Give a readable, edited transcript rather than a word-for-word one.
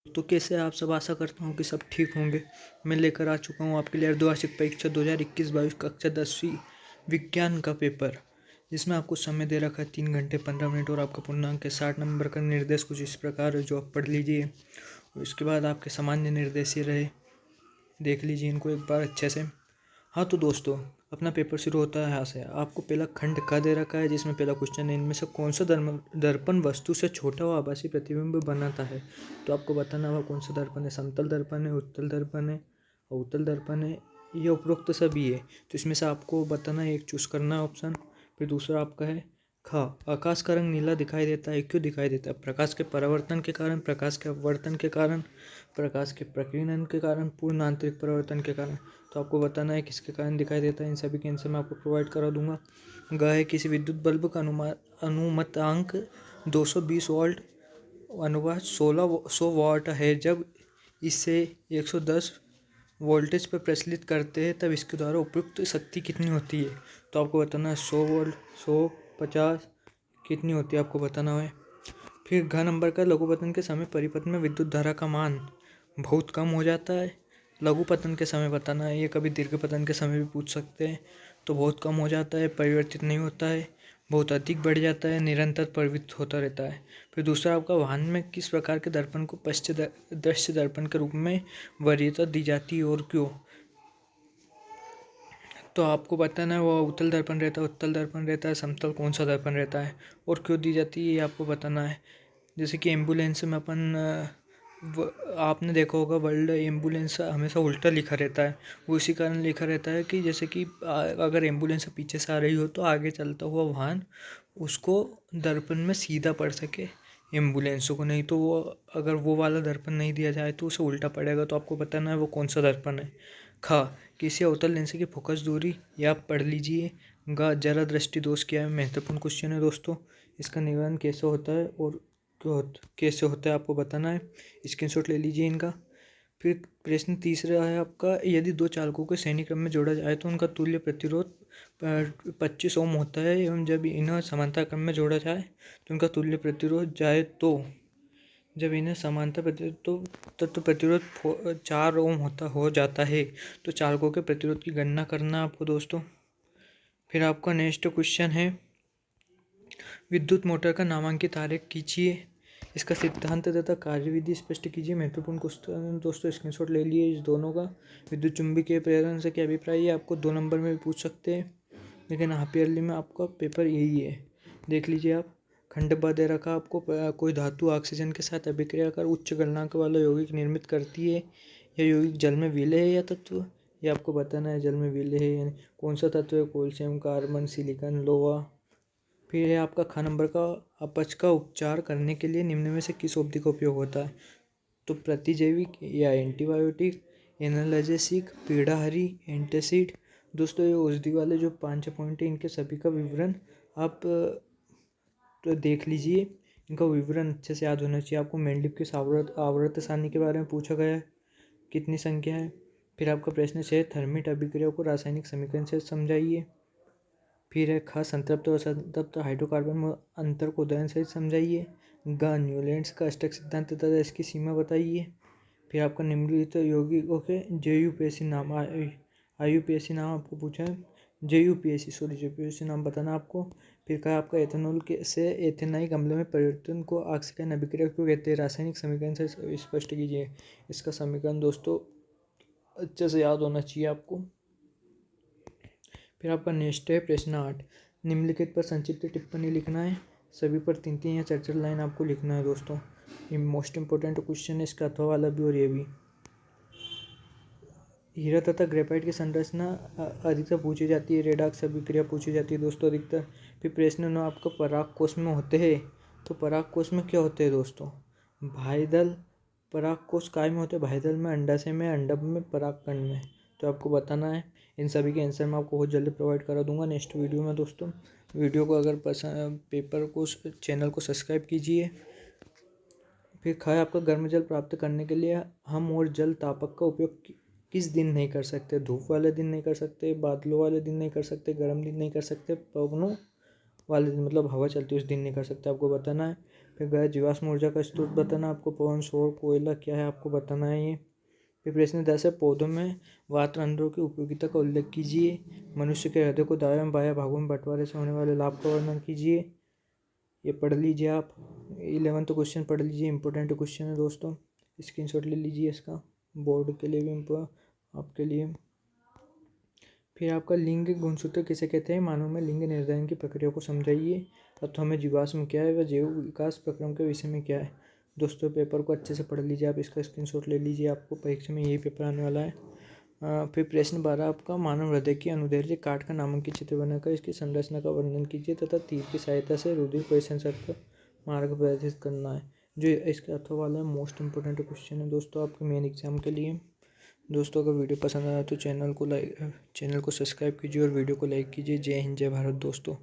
तो कैसे आप सब, आशा करता हूँ कि सब ठीक होंगे। मैं लेकर आ चुका हूँ आपके लिए अर्धवार्षिक परीक्षा 2021-22 कक्षा 10वीं विज्ञान का पेपर, जिसमें आपको समय दे रखा है 3 घंटे 15 मिनट और आपका पूर्णांक है 60 नंबर का। निर्देश कुछ इस प्रकार है जो आप पढ़ लीजिए। और इसके बाद आपके सामान्य निर्देश ये रहे, देख लीजिए इनको एक बार अच्छे से। हाँ तो दोस्तों, अपना पेपर शुरू होता है यहाँ से। आपको पहला खंड का दे रखा है, जिसमें पहला क्वेश्चन है, इनमें से कौन सा दर्पण वस्तु से छोटा व आभासी प्रतिबिंब बनाता है। तो आपको बताना होगा कौन सा दर्पण है, समतल दर्पण है, उत्तल दर्पण है, अवतल दर्पण है, या उपरोक्त सभी है। तो इसमें से आपको बताना है, एक चूज करना है ऑप्शन। फिर दूसरा आपका है ख, आकाश का रंग नीला दिखाई देता है, क्यों दिखाई देता है। प्रकाश के परावर्तन के कारण, प्रकाश के अपवर्तन के कारण, प्रकाश के प्रकीर्णन के कारण, पूर्ण आंतरिक परावर्तन के कारण। तो आपको बताना है किसके कारण दिखाई देता है। इन सभी के आंसर मैं आपको प्रोवाइड करा दूंगा। ग है, किसी विद्युत बल्ब का अनुमतांक 220 वोल्ट अनुपात 1600 वाट है। जब इसे 110 वोल्टेज पर प्रचलित करते हैं तब इसके द्वारा उपयुक्त शक्ति कितनी होती है। तो आपको बताना है 100 वोल्ट, 100, 50 कितनी होती है आपको बताना है। फिर घ नंबर का, लघुपतन के समय परिपथ में विद्युत धारा का मान बहुत कम हो जाता है। लघुपतन के समय बताना है, ये कभी दीर्घ पतन के समय भी पूछ सकते हैं। तो बहुत कम हो जाता है, परिवर्तित नहीं होता है, बहुत अधिक बढ़ जाता है, निरंतर परिवर्तित होता रहता है। फिर दूसरा आपका, वाहन में किस प्रकार के दर्पण को पश्च दृश्य दर्पण के रूप में वरीयता दी जाती है और क्यों। तो आपको बताना है, वो उत्तल दर्पण रहता है, उत्तल दर्पण रहता है, समतल कौन सा दर्पण रहता है और क्यों दी जाती है, ये आपको बताना है। जैसे कि एम्बुलेंस में आपने देखा होगा, वर्ल्ड एम्बुलेंस हमेशा उल्टा लिखा रहता है। वो इसी कारण लिखा रहता है कि जैसे कि अगर एम्बुलेंस पीछे से आ रही हो तो आगे चलता हुआ वाहन उसको दर्पण में सीधा पड़ सके एम्बुलेंस को, नहीं तो वो अगर वो वाला दर्पण नहीं दिया जाए तो उसे उल्टा पड़ेगा। तो आपको बताना है वो कौन सा दर्पण है। खा, किसी अवतल लेंस की फोकस दूरी, या आप पढ़ लीजिए। गा, जरा दृष्टि दोष क्या है। महत्वपूर्ण क्वेश्चन है दोस्तों, इसका निवारण कैसे होता है और कैसे होता है आपको बताना है। स्क्रीनशॉट ले लीजिए इनका। फिर प्रश्न तीसरा है आपका, यदि दो चालकों को श्रेणी क्रम में जोड़ा जाए तो उनका तुल्य प्रतिरोध 25 ओम होता है, एवं जब इन्हें समांतर क्रम में जोड़ा जाए तो उनका तुल्य प्रतिरोध जब इन्हें समांतर प्रतिरोध तो प्रतिरोध 4 ओम हो जाता है। तो चालकों के प्रतिरोध की गणना करना आपको दोस्तों। फिर आपका नेक्स्ट क्वेश्चन है, विद्युत मोटर का नामांकित आरेख कीजिए, इसका सिद्धांत तथा कार्यविधि स्पष्ट कीजिए। महत्वपूर्ण क्वेश्चन दोस्तों, स्क्रीनशॉट ले लिए इस दोनों का। विद्युत चुंबकीय प्रेरण से क्या अभिप्राय है, आपको 2 नंबर में भी पूछ सकते हैं, लेकिन हाफ ईयरली में आपका पेपर यही है, देख लीजिए आप। खंड ब दे रखा आपको, कोई धातु ऑक्सीजन के साथ अभिक्रिया कर उच्च गलनांक वाला यौगिक निर्मित करती है। यह यौगिक जल में विलय है या तत्व, ये आपको बताना है। जल में विलय है यानी कौन सा तत्व है, कैल्शियम, कार्बन, सिलिकॉन, लोहा। फिर है आपका ख नंबर का, अपच का उपचार करने के लिए निम्न में से किस औषधि का उपयोग होता है। तो प्रतिजैविक या एंटीबायोटिक, एनाल्जेसिक, पीड़ाहारी, एंटासिड। दोस्तों ये औषधि वाले जो 5 पॉइंट है, इनके सभी का विवरण आप तो देख लीजिए। इनका विवरण अच्छे से याद होना चाहिए आपको। मेंडलीव की आवर्त सारणी के बारे में पूछा गया है, कितनी संख्या है। फिर आपका प्रश्न है, थर्मिट अभिक्रिया को रासायनिक समीकरण से समझाइए। फिर है ख, संतृप्त और असंतृप्त हाइड्रोकार्बन में अंतर को उदाहरण सहित समझाइए। ग, न्यूलैंड्स का अष्टक सिद्धांत तथा इसकी सीमा बताइए। फिर आपका निम्नलिखित यौगिकों के JUPAC नाम, IUPAC नाम आपको पूछा है, JUPAC नाम बताना आपको। फिर कहा आपका, एथेनॉल के से एथेनाइक अम्ल में परिवर्तन को ऑक्सीकरण अभिक्रिया क्यों कहते हैं, रासायनिक समीकरण से स्पष्ट कीजिए। इसका समीकरण दोस्तों अच्छे से याद होना चाहिए आपको। फिर आपका नेक्स्ट है प्रश्न 8, निम्नलिखित पर संक्षिप्त टिप्पणी लिखना है। सभी पर 3-3 या 4-4 लाइन आपको लिखना है दोस्तों। ये मोस्ट इंपॉर्टेंट क्वेश्चन है, इसका अथवा वाला भी और ये भी। हीरा तथा ग्रेफाइट की संरचना अधिकतर पूछी जाती है, रेडॉक्स अभिक्रिया पूछी जाती है दोस्तों अधिकतर। फिर प्रश्न 9 आपका, पराग कोश में होते हैं, तो पराग कोश में क्या होते हैं दोस्तों, भाइदल। पराग कोश काय में होते हैं, भाइदल में, अंडाशय में, अंडक में, परागकण में। तो आपको बताना है। इन सभी के आंसर मैं आपको बहुत जल्दी प्रोवाइड करा दूंगा नेक्स्ट वीडियो में दोस्तों। वीडियो को अगर पसंद, पेपर को, चैनल को सब्सक्राइब कीजिए। फिर खा, आपका गर्म जल प्राप्त करने के लिए हम और जल तापक का उपयोग किस दिन नहीं कर सकते। धूप वाले दिन नहीं कर सकते, बादलों वाले दिन नहीं कर सकते, गर्म दिन नहीं कर सकते, पवनों वाले दिन मतलब हवा चलती है उस दिन नहीं कर सकते, आपको बताना है। फिर गैस जीवाश्म ऊर्जा का स्रोत बताना आपको, पवन, सौर, कोयला क्या है आपको बताना है ये। फिर प्रश्न 10 है, पौधों में वातरंध्रों की उपयोगिता का उल्लेख कीजिए। मनुष्य के हृदय को दायां एवं बायां भागों में बंटवारे से होने वाले लाभ का वर्णन कीजिए। ये पढ़ लीजिए आप, 11th क्वेश्चन पढ़ लीजिए, इंपॉर्टेंट क्वेश्चन है दोस्तों, स्क्रीनशॉट ले लीजिए इसका, बोर्ड के लिए भी आपके लिए। फिर आपका लिंग गुणसूत्र किसे कहते हैं, मानव में लिंग निर्धारण की प्रक्रिया को समझाइए। तत्व में जीवाश्म क्या है व जैव विकास प्रक्रम के विषय में क्या है। दोस्तों पेपर को अच्छे से पढ़ लीजिए आप, इसका स्क्रीनशॉट ले लीजिए, आपको परीक्षा में यही पेपर आने वाला है। फिर प्रश्न 12 आपका, मानव हृदय की अनुदैर्ध्य काट का नामांकित चित्र बनाकर इसकी संरचना का वर्णन कीजिए तथा तीर की सहायता से रुधिर परिसंचरण का मार्ग प्रदर्शित करना है। जो इसके अथवा वाला है, मोस्ट इंपोर्टेंट क्वेश्चन है दोस्तों आपके मेन एग्जाम के लिए। दोस्तों अगर वीडियो पसंद आया तो चैनल को सब्सक्राइब कीजिए और वीडियो को लाइक कीजिए। जय हिंद, जय भारत दोस्तों।